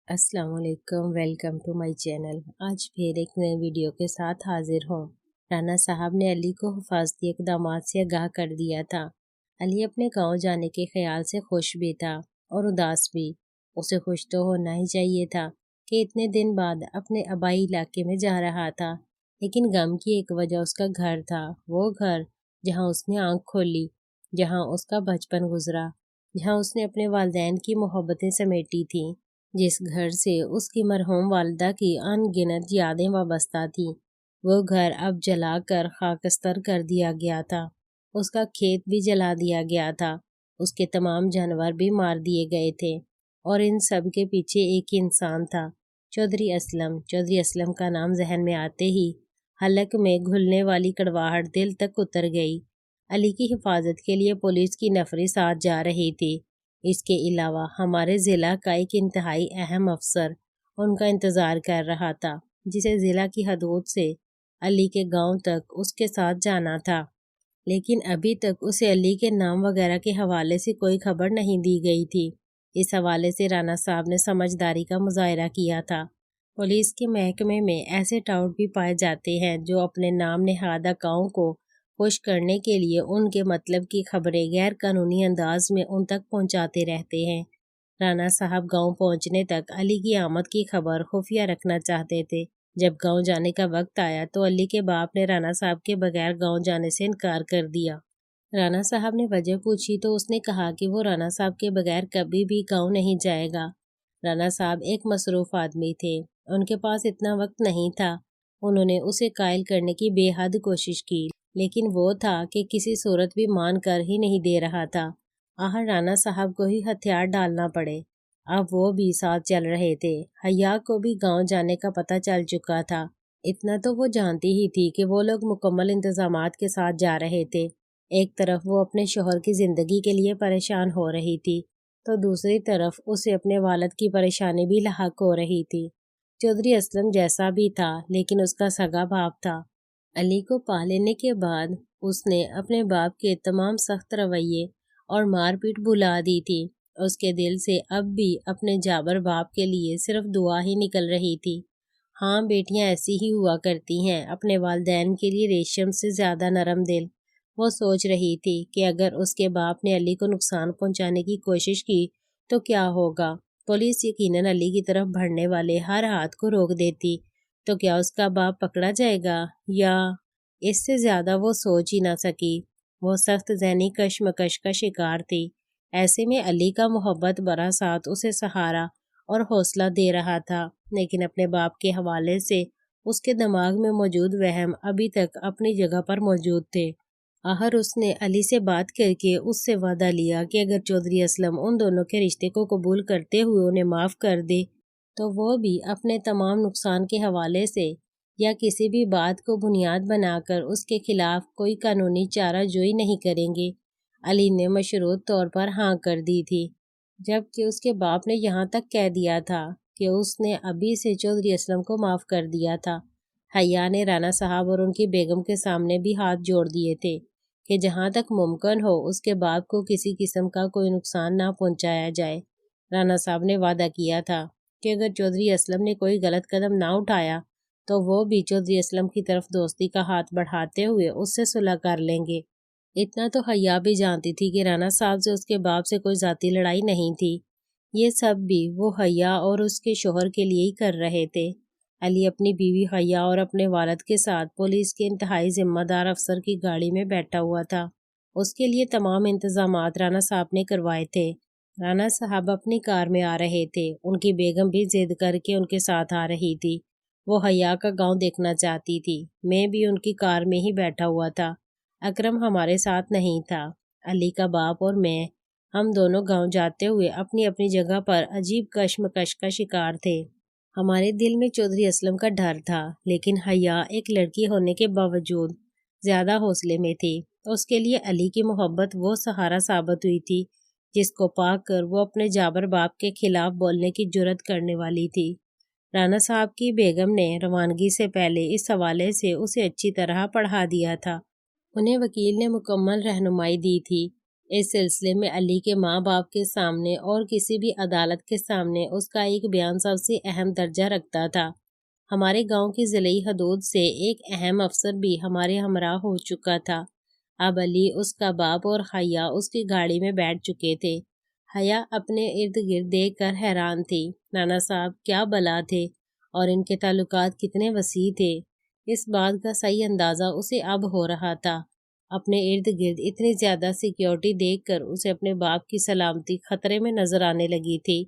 السلام علیکم، welcome to my channel. آج پھر ایک نئے ویڈیو کے ساتھ حاضر ہوں۔ رانا صاحب نے علی کو حفاظتی اقدامات سے آگاہ کر دیا تھا۔ علی اپنے گاؤں جانے کے خیال سے خوش بھی تھا اور اداس بھی۔ اسے خوش تو ہونا ہی چاہیے تھا کہ اتنے دن بعد اپنے آبائی علاقے میں جا رہا تھا، لیکن غم کی ایک وجہ اس کا گھر تھا۔ وہ گھر جہاں اس نے آنکھ کھولی، جہاں اس کا بچپن گزرا، جہاں اس نے اپنے والدین کی محبتیں سمیٹی تھیں، جس گھر سے اس کی مرحوم والدہ کی ان گنت یادیں وابستہ تھیں۔ وہ گھر اب جلا کر خاکستر کر دیا گیا تھا۔ اس کا کھیت بھی جلا دیا گیا تھا۔ اس کے تمام جانور بھی مار دیے گئے تھے، اور ان سب کے پیچھے ایک انسان تھا، چودھری اسلم۔ چودھری اسلم کا نام ذہن میں آتے ہی حلق میں گھلنے والی کڑواہٹ دل تک اتر گئی۔ علی کی حفاظت کے لیے پولیس کی نفری ساتھ جا رہی تھی۔ اس کے علاوہ ہمارے ضلع کا ایک انتہائی اہم افسر ان کا انتظار کر رہا تھا، جسے ضلع کی حدود سے علی کے گاؤں تک اس کے ساتھ جانا تھا، لیکن ابھی تک اسے علی کے نام وغیرہ کے حوالے سے کوئی خبر نہیں دی گئی تھی۔ اس حوالے سے رانا صاحب نے سمجھداری کا مظاہرہ کیا تھا۔ پولیس کے محکمے میں ایسے ٹاؤٹ بھی پائے جاتے ہیں جو اپنے نام نہاد گاؤں کو خوش کرنے کے لیے ان کے مطلب کی خبریں غیر قانونی انداز میں ان تک پہنچاتے رہتے ہیں۔ رانا صاحب گاؤں پہنچنے تک علی کی آمد کی خبر خفیہ رکھنا چاہتے تھے۔ جب گاؤں جانے کا وقت آیا تو علی کے باپ نے رانا صاحب کے بغیر گاؤں جانے سے انکار کر دیا۔ رانا صاحب نے وجہ پوچھی تو اس نے کہا کہ وہ رانا صاحب کے بغیر کبھی بھی گاؤں نہیں جائے گا۔ رانا صاحب ایک مصروف آدمی تھے، ان کے پاس اتنا وقت نہیں تھا۔ انہوں نے اسے قائل کرنے کی بے حد کوشش کی، لیکن وہ تھا کہ کسی صورت بھی مان کر ہی نہیں دے رہا تھا۔ آخر رانا صاحب کو ہی ہتھیار ڈالنا پڑے۔ اب وہ بھی ساتھ چل رہے تھے۔ حیا کو بھی گاؤں جانے کا پتہ چل چکا تھا۔ اتنا تو وہ جانتی ہی تھی کہ وہ لوگ مکمل انتظامات کے ساتھ جا رہے تھے۔ ایک طرف وہ اپنے شوہر کی زندگی کے لیے پریشان ہو رہی تھی، تو دوسری طرف اسے اپنے والد کی پریشانی بھی لاحق ہو رہی تھی۔ چودھری اسلم جیسا بھی تھا، لیکن اس کا سگا باپ تھا۔ علی کو پا لینے کے بعد اس نے اپنے باپ کے تمام سخت رویے اور مار پیٹ بھلا دی تھی۔ اس کے دل سے اب بھی اپنے جابر باپ کے لیے صرف دعا ہی نکل رہی تھی۔ ہاں، بیٹیاں ایسی ہی ہوا کرتی ہیں، اپنے والدین کے لیے ریشم سے زیادہ نرم دل۔ وہ سوچ رہی تھی کہ اگر اس کے باپ نے علی کو نقصان پہنچانے کی کوشش کی تو کیا ہوگا۔ پولیس یقیناً علی کی طرف بڑھنے والے ہر ہاتھ کو روک دیتی، تو کیا اس کا باپ پکڑا جائے گا، یا اس سے زیادہ وہ سوچ ہی نہ سکی۔ وہ سخت ذہنی کشمکش کا شکار تھی۔ ایسے میں علی کا محبت برا ساتھ اسے سہارا اور حوصلہ دے رہا تھا، لیکن اپنے باپ کے حوالے سے اس کے دماغ میں موجود وہم ابھی تک اپنی جگہ پر موجود تھے۔ آخر اس نے علی سے بات کر کے اس سے وعدہ لیا کہ اگر چودھری اسلم ان دونوں کے رشتے کو قبول کرتے ہوئے انہیں معاف کر دے تو وہ بھی اپنے تمام نقصان کے حوالے سے یا کسی بھی بات کو بنیاد بنا کر اس کے خلاف کوئی قانونی چارہ جوئی نہیں کریں گے۔ علی نے مشروط طور پر ہاں کر دی تھی، جبکہ اس کے باپ نے یہاں تک کہہ دیا تھا کہ اس نے ابھی سے چودھری اسلم کو معاف کر دیا تھا۔ حیا نے رانا صاحب اور ان کی بیگم کے سامنے بھی ہاتھ جوڑ دیے تھے کہ جہاں تک ممکن ہو اس کے باپ کو کسی قسم کا کوئی نقصان نہ پہنچایا جائے۔ رانا صاحب نے وعدہ کیا تھا کہ اگر چودھری اسلم نے کوئی غلط قدم نہ اٹھایا تو وہ بھی چودھری اسلم کی طرف دوستی کا ہاتھ بڑھاتے ہوئے اس سے صلح کر لیں گے۔ اتنا تو حیا بھی جانتی تھی کہ رانا صاحب سے اس کے باپ سے کوئی ذاتی لڑائی نہیں تھی۔ یہ سب بھی وہ حیا اور اس کے شوہر کے لیے ہی کر رہے تھے۔ علی اپنی بیوی حیا اور اپنے والد کے ساتھ پولیس کے انتہائی ذمہ دار افسر کی گاڑی میں بیٹھا ہوا تھا۔ اس کے لیے تمام انتظامات رانا صاحب نے کروائے تھے۔ رانا صاحب اپنی کار میں آ رہے تھے، ان کی بیگم بھی ضد کر کے ان کے ساتھ آ رہی تھی۔ وہ حیا کا گاؤں دیکھنا چاہتی تھی۔ میں بھی ان کی کار میں ہی بیٹھا ہوا تھا۔ اکرم ہمارے ساتھ نہیں تھا۔ علی کا باپ اور میں، ہم دونوں گاؤں جاتے ہوئے اپنی اپنی جگہ پر عجیب کشمکش کا شکار تھے۔ ہمارے دل میں چودھری اسلم کا ڈر تھا، لیکن حیا ایک لڑکی ہونے کے باوجود زیادہ حوصلے میں تھی۔ اس کے لیے علی کی محبت وہ سہارا ثابت ہوئی تھی جس کو پا کر وہ اپنے جابر باپ کے خلاف بولنے کی جرات کرنے والی تھی۔ رانا صاحب کی بیگم نے روانگی سے پہلے اس حوالے سے اسے اچھی طرح پڑھا دیا تھا۔ انہیں وکیل نے مکمل رہنمائی دی تھی۔ اس سلسلے میں علی کے ماں باپ کے سامنے اور کسی بھی عدالت کے سامنے اس کا ایک بیان سب سے اہم درجہ رکھتا تھا۔ ہمارے گاؤں کی ضلعی حدود سے ایک اہم افسر بھی ہمارے ہمراہ ہو چکا تھا۔ اب علی، اس کا باپ اور حیا اس کی گاڑی میں بیٹھ چکے تھے۔ حیا اپنے ارد گرد دیکھ کر حیران تھی۔ نانا صاحب کیا بلا تھے اور ان کے تعلقات کتنے وسیع تھے، اس بات کا صحیح اندازہ اسے اب ہو رہا تھا۔ اپنے ارد گرد اتنی زیادہ سیکیورٹی دیکھ کر اسے اپنے باپ کی سلامتی خطرے میں نظر آنے لگی تھی۔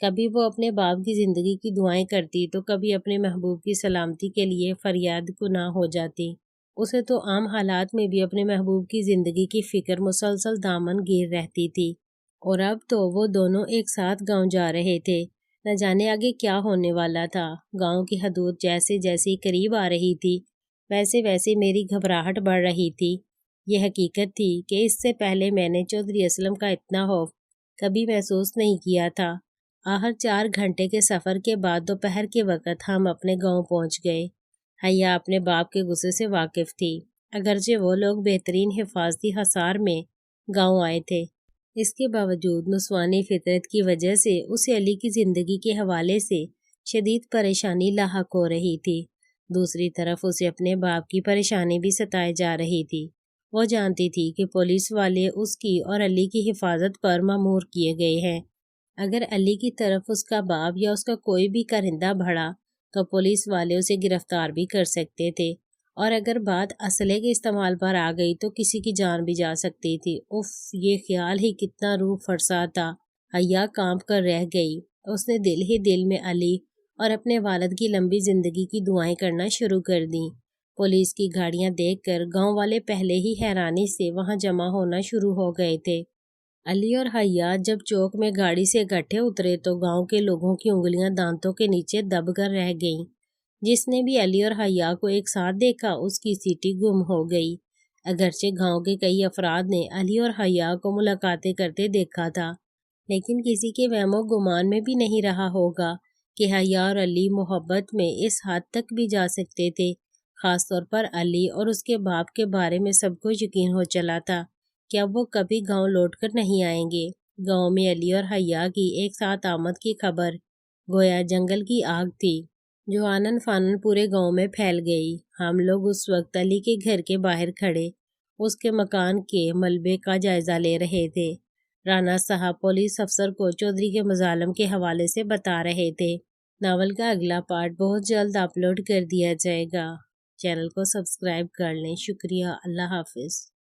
کبھی وہ اپنے باپ کی زندگی کی دعائیں کرتی تو کبھی اپنے محبوب کی سلامتی کے لیے فریاد کناں ہو جاتی۔ اسے تو عام حالات میں بھی اپنے محبوب کی زندگی کی فکر مسلسل دامن گیر رہتی تھی، اور اب تو وہ دونوں ایک ساتھ گاؤں جا رہے تھے۔ نہ جانے آگے کیا ہونے والا تھا۔ گاؤں کی حدود جیسے جیسے قریب آ رہی تھی ویسے ویسے میری گھبراہٹ بڑھ رہی تھی۔ یہ حقیقت تھی کہ اس سے پہلے میں نے چودھری اسلم کا اتنا خوف کبھی محسوس نہیں کیا تھا۔ آخر 4 گھنٹے کے سفر کے بعد دوپہر کے وقت ہم اپنے گاؤں پہنچ گئے۔ حیا اپنے باپ کے غصے سے واقف تھی، اگرچہ وہ لوگ بہترین حفاظتی حصار میں گاؤں آئے تھے۔ اس کے باوجود نسوانی فطرت کی وجہ سے اسے علی کی زندگی کے حوالے سے شدید پریشانی لاحق ہو رہی تھی۔ دوسری طرف اسے اپنے باپ کی پریشانی بھی ستائے جا رہی تھی۔ وہ جانتی تھی کہ پولیس والے اس کی اور علی کی حفاظت پر مامور کیے گئے ہیں۔ اگر علی کی طرف اس کا باپ یا اس کا کوئی بھی کرندہ بڑھا تو پولیس والے اسے گرفتار بھی کر سکتے تھے، اور اگر بات اسلحے کے استعمال پر آ گئی تو کسی کی جان بھی جا سکتی تھی۔ اف، یہ خیال ہی کتنا روح فرسا تھا۔ حیا کانپ کر رہ گئی۔ اس نے دل ہی دل میں علی اور اپنے والد کی لمبی زندگی کی دعائیں کرنا شروع کر دیں۔ پولیس کی گاڑیاں دیکھ کر گاؤں والے پہلے ہی حیرانی سے وہاں جمع ہونا شروع ہو گئے تھے۔ علی اور حیا جب چوک میں گاڑی سے اکٹھے اترے تو گاؤں کے لوگوں کی انگلیاں دانتوں کے نیچے دب کر رہ گئیں۔ جس نے بھی علی اور حیا کو ایک ساتھ دیکھا اس کی سیٹی گم ہو گئی۔ اگرچہ گاؤں کے کئی افراد نے علی اور حیا کو ملاقاتیں کرتے دیکھا تھا، لیکن کسی کے وہم و گمان میں بھی نہیں رہا ہوگا کہ حیا اور علی محبت میں اس حد تک بھی جا سکتے تھے۔ خاص طور پر علی اور اس کے باپ کے بارے میں سب کو یقین ہو چلا تھا کہ اب وہ کبھی گاؤں لوٹ کر نہیں آئیں گے۔ گاؤں میں علی اور حیا کی ایک ساتھ آمد کی خبر گویا جنگل کی آگ تھی جو آنن فانن پورے گاؤں میں پھیل گئی۔ ہم لوگ اس وقت علی کے گھر کے باہر کھڑے اس کے مکان کے ملبے کا جائزہ لے رہے تھے۔ رانا صاحب پولیس افسر کو چودھری کے مظالم کے حوالے سے بتا رہے تھے۔ ناول کا اگلا پارٹ بہت جلد اپلوڈ کر دیا جائے گا۔ چینل کو سبسکرائب کر لیں۔ شکریہ۔ اللہ حافظ۔